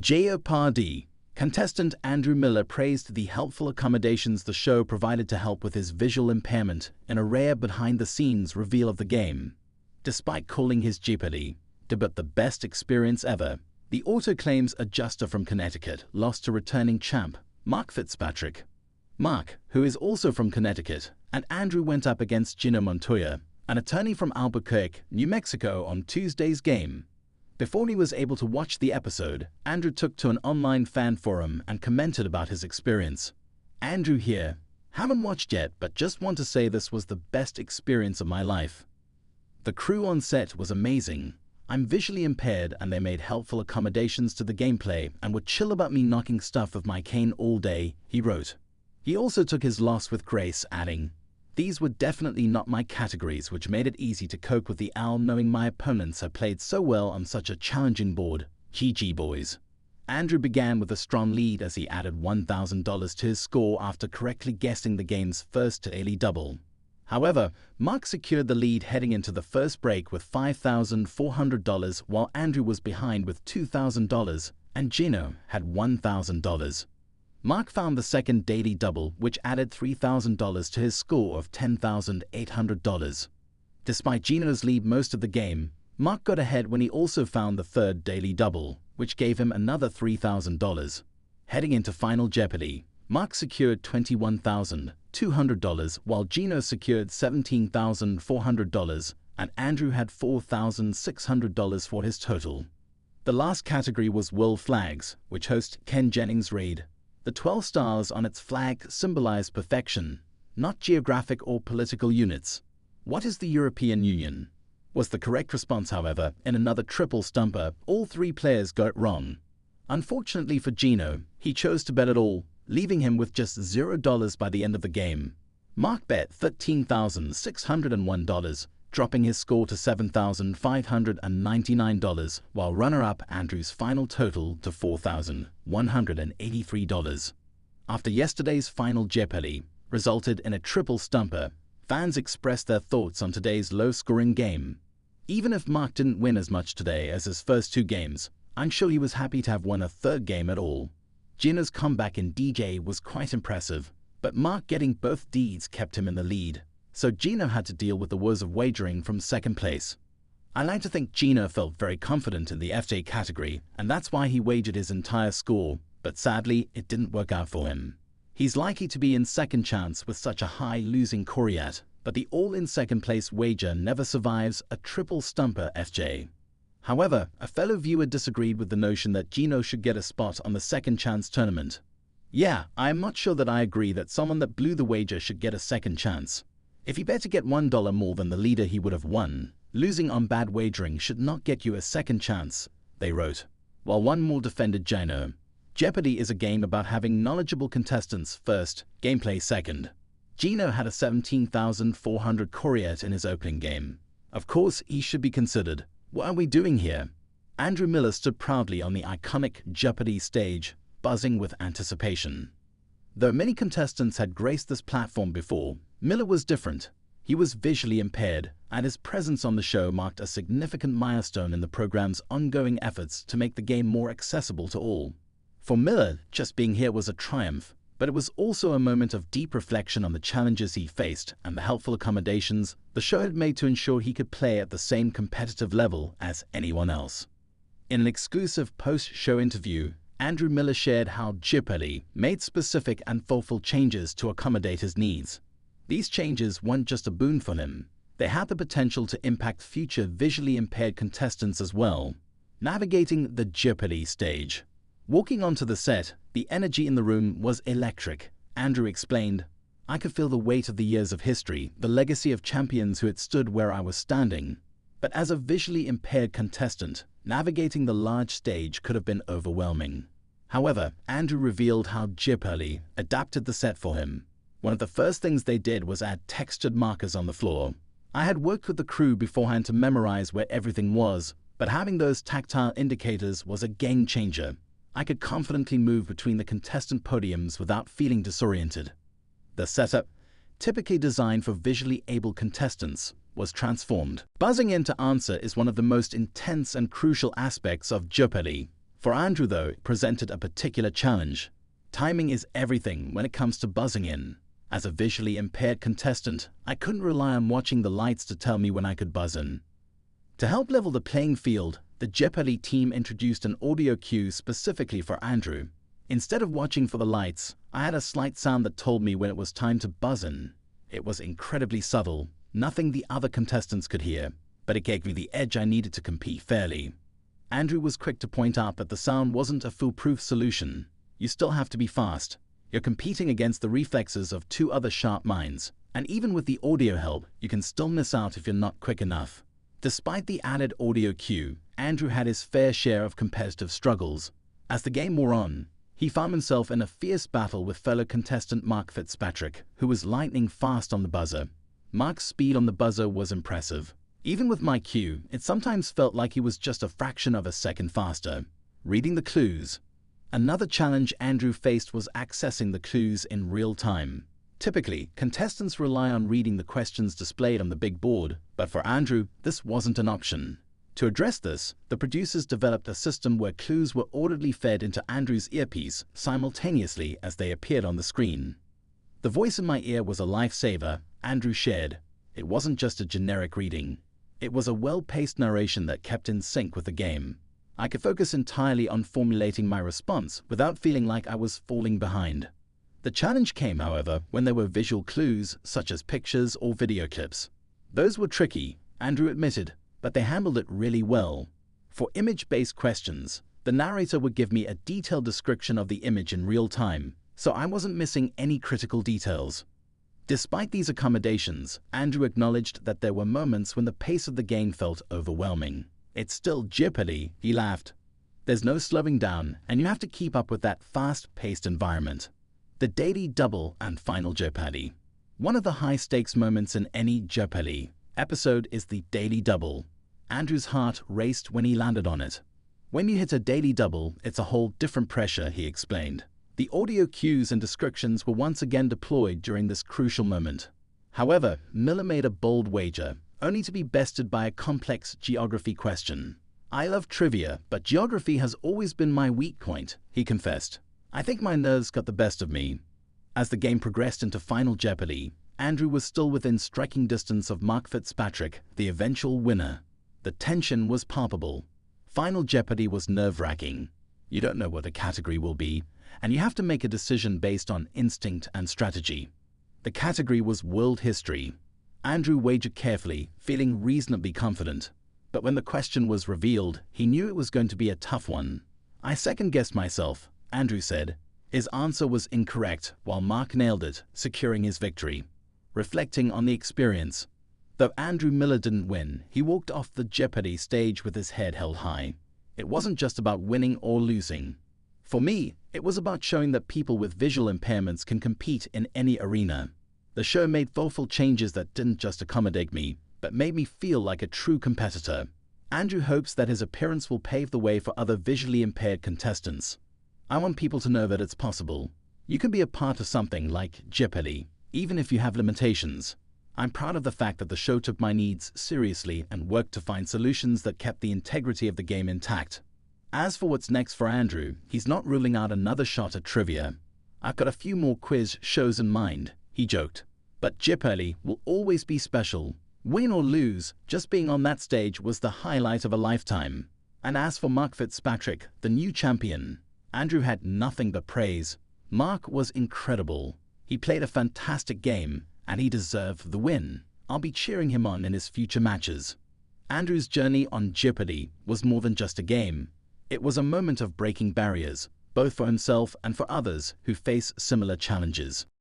Jeopardy. Contestant Andrew Miller praised the helpful accommodations the show provided to help with his visual impairment in a rare behind-the-scenes reveal of the game. Despite calling his Jeopardy debut the best experience ever, the auto-claims adjuster from Connecticut lost to returning champ Mark Fitzpatrick. Mark, who is also from Connecticut, and Andrew went up against Gino Montoya, an attorney from Albuquerque, New Mexico, on Tuesday's game. Before he was able to watch the episode, Andrew took to an online fan forum and commented about his experience. Andrew here. Haven't watched yet, but just want to say this was the best experience of my life. The crew on set was amazing. I'm visually impaired and they made helpful accommodations to the gameplay and would chill about me knocking stuff with my cane all day, he wrote. He also took his loss with grace, adding, "These were definitely not my categories, which made it easy to cope with the owl knowing my opponents had played so well on such a challenging board. GG boys." Andrew began with a strong lead as he added $1,000 to his score after correctly guessing the game's first daily double. However, Mark secured the lead heading into the first break with $5,400 while Andrew was behind with $2,000 and Gino had $1,000. Mark found the second daily double, which added $3,000 to his score of $10,800. Despite Gino's lead most of the game, Mark got ahead when he also found the third daily double, which gave him another $3,000. Heading into Final Jeopardy, Mark secured $21,200 while Gino secured $17,400 and Andrew had $4,600 for his total. The last category was World Flags, which host Ken Jennings raid. The 12 stars on its flag symbolized perfection, not geographic or political units. What is the European Union? Was the correct response, however, in another triple stumper. All three players got it wrong. Unfortunately for Gino, he chose to bet it all, leaving him with just $0 by the end of the game. Mark bet $13,601, dropping his score to $7,599, while runner-up Andrew's final total to $4,183. After yesterday's Final Jeopardy resulted in a triple stumper, fans expressed their thoughts on today's low-scoring game. Even if Mark didn't win as much today as his first two games, I'm sure he was happy to have won a third game at all. Gino's comeback in DJ was quite impressive, but Mark getting both deeds kept him in the lead. So Gino had to deal with the woes of wagering from second place. I like to think Gino felt very confident in the FJ category, and that's why he wagered his entire score, but sadly, it didn't work out for him. He's likely to be in second chance with such a high losing Coriat, but the all-in second place wager never survives a triple stumper FJ. However, a fellow viewer disagreed with the notion that Gino should get a spot on the second chance tournament. Yeah, I am not sure that I agree that someone that blew the wager should get a second chance. If he bet to get $1 more than the leader he would have won, losing on bad wagering should not get you a second chance, they wrote. While one more defended Gino, Jeopardy is a game about having knowledgeable contestants first, gameplay second. Gino had a 17,400 Coriat in his opening game. Of course, he should be considered. What are we doing here? Andrew Miller stood proudly on the iconic Jeopardy stage, buzzing with anticipation. Though many contestants had graced this platform before, Miller was different. He was visually impaired, and his presence on the show marked a significant milestone in the program's ongoing efforts to make the game more accessible to all. For Miller, just being here was a triumph, but it was also a moment of deep reflection on the challenges he faced and the helpful accommodations the show had made to ensure he could play at the same competitive level as anyone else. In an exclusive post-show interview, Andrew Miller shared how Jeopardy made specific and thoughtful changes to accommodate his needs. These changes weren't just a boon for him. They had the potential to impact future visually impaired contestants as well. Navigating the Jeopardy stage. Walking onto the set, the energy in the room was electric. Andrew explained, "I could feel the weight of the years of history, the legacy of champions who had stood where I was standing. But as a visually impaired contestant, navigating the large stage could have been overwhelming." However, Andrew revealed how Jeopardy adapted the set for him. One of the first things they did was add textured markers on the floor. I had worked with the crew beforehand to memorize where everything was, but having those tactile indicators was a game changer. I could confidently move between the contestant podiums without feeling disoriented. The setup, typically designed for visually able contestants, was transformed. Buzzing in to answer is one of the most intense and crucial aspects of Jeopardy. For Andrew, though, it presented a particular challenge. Timing is everything when it comes to buzzing in. As a visually impaired contestant, I couldn't rely on watching the lights to tell me when I could buzz in. To help level the playing field, the Jeopardy team introduced an audio cue specifically for Andrew. Instead of watching for the lights, I had a slight sound that told me when it was time to buzz in. It was incredibly subtle, nothing the other contestants could hear, but it gave me the edge I needed to compete fairly. Andrew was quick to point out that the sound wasn't a foolproof solution. You still have to be fast. You're competing against the reflexes of two other sharp minds, and even with the audio help, you can still miss out if you're not quick enough. Despite the added audio cue, Andrew had his fair share of competitive struggles. As the game wore on, he found himself in a fierce battle with fellow contestant Mark Fitzpatrick, who was lightning fast on the buzzer. Mark's speed on the buzzer was impressive. Even with my cue, it sometimes felt like he was just a fraction of a second faster. Reading the clues. Another challenge Andrew faced was accessing the clues in real time. Typically, contestants rely on reading the questions displayed on the big board, but for Andrew, this wasn't an option. To address this, the producers developed a system where clues were orderly fed into Andrew's earpiece simultaneously as they appeared on the screen. The voice in my ear was a lifesaver, Andrew shared. It wasn't just a generic reading. It was a well-paced narration that kept in sync with the game. I could focus entirely on formulating my response without feeling like I was falling behind. The challenge came, however, when there were visual clues, such as pictures or video clips. Those were tricky, Andrew admitted, but they handled it really well. For image-based questions, the narrator would give me a detailed description of the image in real time, so I wasn't missing any critical details. Despite these accommodations, Andrew acknowledged that there were moments when the pace of the game felt overwhelming. It's still Jeopardy, he laughed. There's no slowing down, and you have to keep up with that fast-paced environment. The Daily Double and Final Jeopardy. One of the high-stakes moments in any Jeopardy episode is the Daily Double. Andrew's heart raced when he landed on it. When you hit a Daily Double, it's a whole different pressure, he explained. The audio cues and descriptions were once again deployed during this crucial moment. However, Miller made a bold wager, only to be bested by a complex geography question. I love trivia, but geography has always been my weak point, he confessed. I think my nerves got the best of me. As the game progressed into Final Jeopardy, Andrew was still within striking distance of Mark Fitzpatrick, the eventual winner. The tension was palpable. Final Jeopardy was nerve-wracking. You don't know what a category will be, and you have to make a decision based on instinct and strategy. The category was world history. Andrew wagered carefully, feeling reasonably confident. But when the question was revealed, he knew it was going to be a tough one. I second-guessed myself, Andrew said. His answer was incorrect, while Mark nailed it, securing his victory. Reflecting on the experience, though Andrew Miller didn't win, he walked off the Jeopardy stage with his head held high. It wasn't just about winning or losing. For me, it was about showing that people with visual impairments can compete in any arena. The show made thoughtful changes that didn't just accommodate me, but made me feel like a true competitor. Andrew hopes that his appearance will pave the way for other visually impaired contestants. I want people to know that it's possible. You can be a part of something like Jeopardy, even if you have limitations. I'm proud of the fact that the show took my needs seriously and worked to find solutions that kept the integrity of the game intact. As for what's next for Andrew, he's not ruling out another shot at trivia. I've got a few more quiz shows in mind, he joked. But Jeopardy will always be special. Win or lose, just being on that stage was the highlight of a lifetime. And as for Mark Fitzpatrick, the new champion, Andrew had nothing but praise. Mark was incredible. He played a fantastic game, and he deserved the win. I'll be cheering him on in his future matches. Andrew's journey on Jeopardy was more than just a game. It was a moment of breaking barriers, both for himself and for others who face similar challenges.